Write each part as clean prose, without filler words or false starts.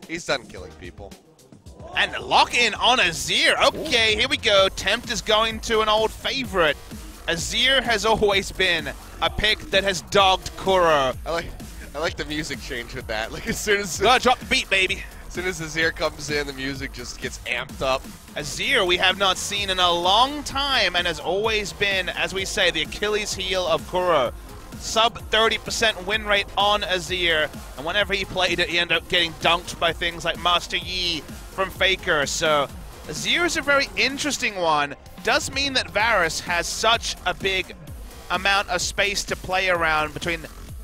He's done killing people. And lock in on Azir. Okay, here we go. Tempt is going to an old favorite. Azir has always been a pick that has dogged Kuro. I like the music change with that. Like as soon as Drop the beat, baby. As soon as Azir comes in, the music just gets amped up. Azir we have not seen in a long time and has always been, as we say, the Achilles heel of Kuro. Sub 30% win rate on Azir, and whenever he played it, he ended up getting dunked by things like Master Yi from Faker. So Azir is a very interesting one. Does mean that Varus has such a big amount of space to play around between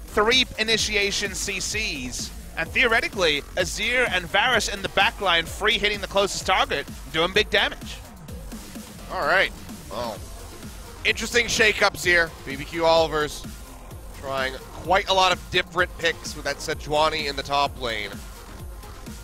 3 initiation CCs. And theoretically, Azir and Varus in the backline, free hitting the closest target, doing big damage. All right. Well, interesting shakeups here. BBQ Olivers trying quite a lot of different picks with that Sejuani in the top lane.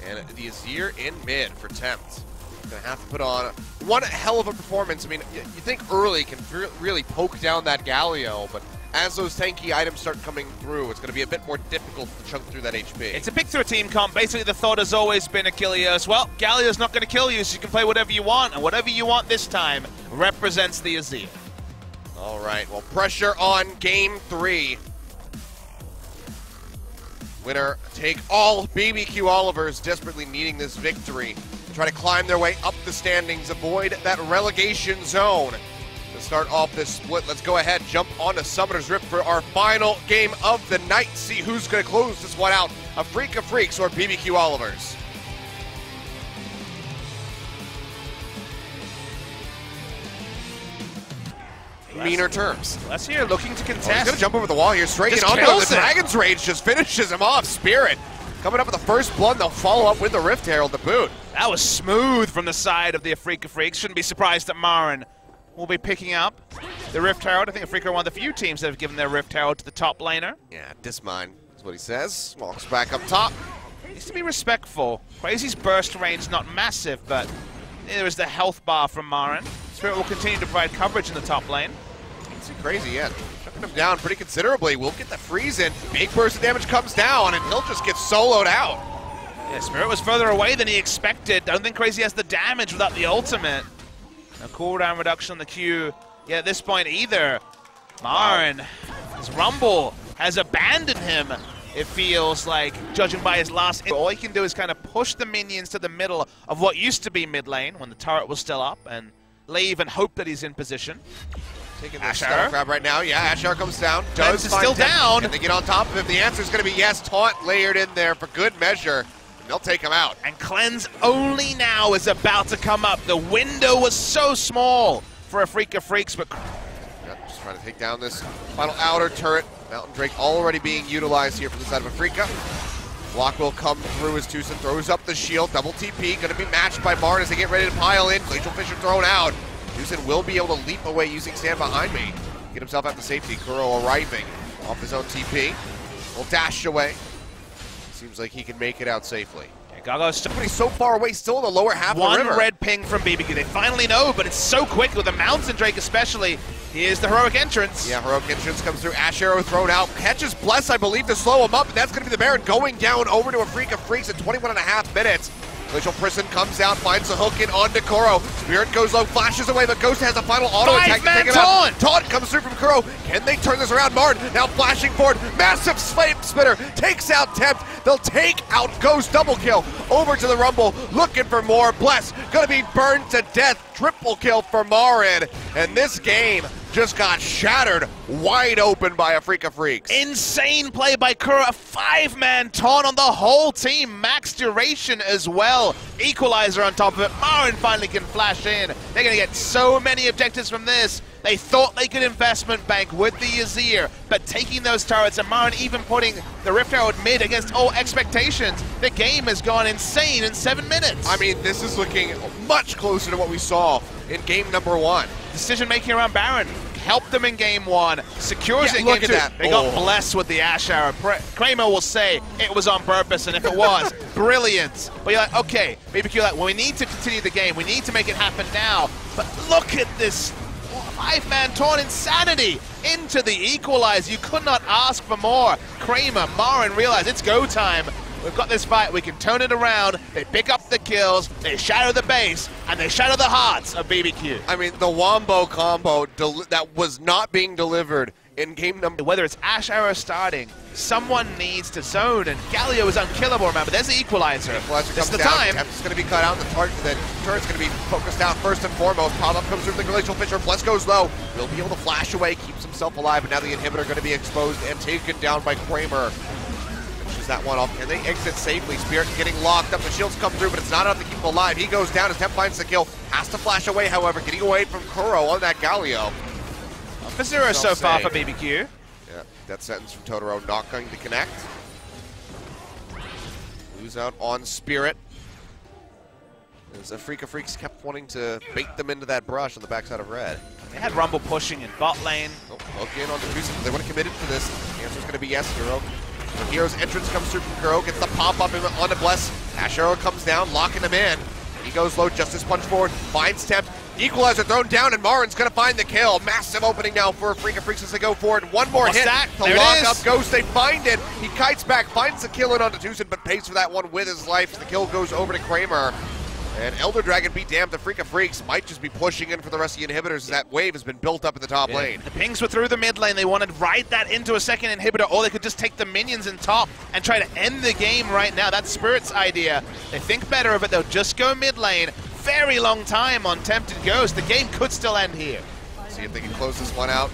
And the Azir in mid for Tempt. Gonna have to put on one hell of a performance. I mean, you think early can really poke down that Galio, but as those tanky items start coming through, it's going to be a bit more difficult to chunk through that HP. It's a pick through a team comp. Basically, the thought has always been Achilles. Well, Galio's not going to kill you, so you can play whatever you want, and whatever you want this time represents the Azir. All right, well, pressure on game 3. Winner take all. BBQ Olivers desperately needing this victory. Try to climb their way up the standings, avoid that relegation zone. To start off this split, let's go ahead, jump onto Summoner's Rift for our final game of the night. See who's going to close this one out, a Freak of Freaks or BBQ Olivers. Meaner terms. Let's hear looking to contest. He's going to jump over the wall here, straight in onto him. The Dragon's Rage just finishes him off. Spirit coming up with the first blood. They'll follow up with the Rift Herald to boot. That was smooth from the side of the Freak of Freaks. Shouldn't be surprised that MaRin will be picking up the Rift Herald. I think Afrika are one of the few teams that have given their Rift Herald to the top laner. Yeah, dismine is what he says. Walks back up top. Needs to be respectful. Crazy's burst range not massive, but there is the health bar from MaRin. Spirit will continue to provide coverage in the top lane. See Crazy yet. Chucking him down pretty considerably. We'll get the freeze in. Big burst of damage comes down, and he'll just get soloed out. Yeah, Spirit was further away than he expected. I don't think Crazy has the damage without the ultimate. No cooldown reduction on the Q. Yeah, at this point either. MaRin, his Rumble has abandoned him, it feels like, judging by his last. All he can do is kind of push the minions to the middle of what used to be mid lane when the turret was still up and leave and hope that he's in position. Taking the Star grab right now. Yeah, Ashar comes down. Does is still down. Can they get on top of him? The answer is going to be yes. Taunt layered in there for good measure. And they'll take him out. And Cleanse only now is about to come up. The window was so small for a Freak of Freaks, but yep, just trying to take down this final outer turret. Mountain Drake already being utilized here from the side of Afrika. Block will come through as Tucson throws up the shield. Double TP, going to be matched by MaRin as they get ready to pile in. Glacial Fissure thrown out. Tucson will be able to leap away using Stand Behind Me. Get himself out to safety. Kuro arriving off his own TP. Will dash away. Seems like he can make it out safely. Gago's so far away, still in the lower half of the river. One red ping from BBQ. They finally know, but it's so quick with the Mountain Drake especially. Here's the heroic entrance. Yeah, heroic entrance comes through. Ash Arrow thrown out. Catches Bless, I believe, to slow him up, and that's going to be the Baron going down over to a Freak of Freaks in 21.5 minutes. Glacial Prison comes out, finds the hook in onto Kuro. Spirit goes low, flashes away, but Ghost has a final auto attack to take it out. Taunt comes through from Kuro. Can they turn this around? MaRin now flashing forward. Massive Flame Spitter takes out Tempt. They'll take out Ghost. Double kill over to the Rumble, looking for more. Bless gonna be burned to death. Triple kill for MaRin. And this game just got shattered wide open by a Freak of Freaks. Insane play by Kuro, a 5-man taunt on the whole team, max duration as well. Equalizer on top of it, MaRin finally can flash in. They're gonna get so many objectives from this. They thought they could investment bank with the Azir, but taking those turrets and MaRin even putting the Rift Herald mid against all expectations, the game has gone insane in 7 minutes. I mean, this is looking much closer to what we saw in game number 1. Decision making around Baron helped them in game 1, secures it in game 2. They got blessed with the Ash Arrow. Kramer will say it was on purpose, and if it was, brilliant. But you're like, okay, BBQ, like, well, we need to continue the game. We need to make it happen now. But look at this 5-man taunt insanity into the equalizer. You could not ask for more. Kramer, MaRin realized it's go time. we've got this fight, we can turn it around. They pick up the kills, they shatter the base, and they shatter the hearts of BBQ. I mean, the Wombo combo that was not being delivered in game number. Whether it's Ash Arrow starting, someone needs to zone, and Galio is unkillable, remember. There's the equalizer. This is the time. Temp's going to be cut out, and the turret's going to be focused out first and foremost. Pop-up comes through the Glacial Fissure. Bless goes low. Will be able to flash away, keeps himself alive, but now the inhibitor going to be exposed and taken down by Kramer. Finishes that one off. Can they exit safely? Spirit getting locked up. The shields come through, but it's not enough to keep him alive. He goes down as Temp finds the kill. Has to flash away, however, getting away from Kuro on that Galio. For 0 so far for BBQ. Yeah, death sentence from Totoro, not going to connect. Lose out on Spirit. As Afrika Freaks kept wanting to bait them into that brush on the backside of red. They had Rumble pushing in bot lane. Oh, look in on the Tucson. They want to commit it to this. The answer's going to be yes, Hero. The Hero's entrance comes through from Kuro, gets the pop-up onto Bless. Ash Arrow comes down, locking him in. He goes low, Justice Punch forward, finds Temp. Equalizer thrown down, and MaRin's going to find the kill. Massive opening now for Afrika Freaks as they go forward. One more hit to lock up Ghost. They find it. He kites back, finds the kill in onto Tucson, but pays for that one with his life. The kill goes over to Kramer. And Elder Dragon, be damned, the Afrika Freaks might just be pushing in for the rest of the inhibitors as that wave has been built up in the top lane. The pings were through the mid lane. They wanted to ride that into a second inhibitor, or they could just take the minions in top and try to end the game right now. That's Spirit's idea. They think better of it. They'll just go mid lane. Very long time on Tempted Ghost. The game could still end here. See if they can close this one out.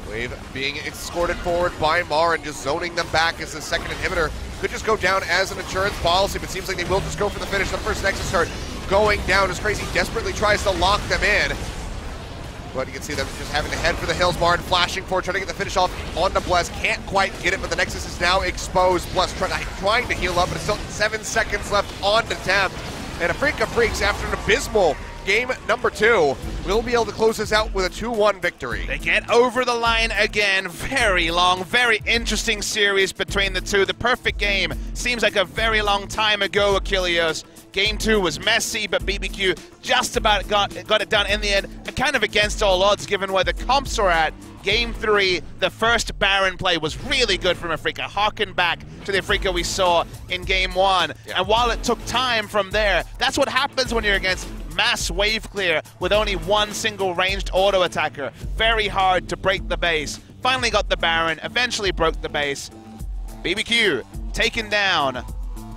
Wave being escorted forward by MaRin, just zoning them back as the second inhibitor. Could just go down as an insurance policy, but seems like they will just go for the finish. The first Nexus turret going down as Crazy desperately tries to lock them in. But you can see them just having to head for the hills. MaRin flashing forward, trying to get the finish off onto Bless. Can't quite get it, but the Nexus is now exposed. Bless trying to heal up, but it's still 7 seconds left on the Temp. And Afrika Freaks, after an abysmal game number 2, will be able to close this out with a 2-1 victory. They get over the line again. Very long, very interesting series between the two. The perfect game seems like a very long time ago, Achilles. Game 2 was messy, but BBQ just about got it done in the end, kind of against all odds given where the comps are at. Game 3, the first Baron play was really good from Afrika, harking back to the Afrika we saw in Game 1. Yeah. And while it took time from there, that's what happens when you're against mass wave clear with only one single ranged auto attacker. Very hard to break the base. Finally got the Baron, eventually broke the base. BBQ taken down.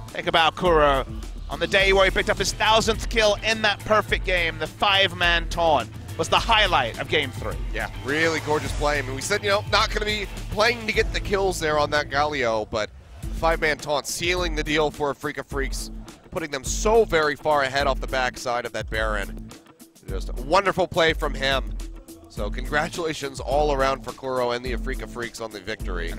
Think about Kuro on the day where he picked up his 1000th kill in that perfect game. The 5-man taunt was the highlight of Game 3. Yeah, really gorgeous play. I mean, we said, you know, not going to be playing to get the kills there on that Galio, but 5-man taunt sealing the deal for Afrika Freaks, putting them so very far ahead off the backside of that Baron. Just a wonderful play from him. So congratulations all around for Kuro and the Afrika Freaks on the victory.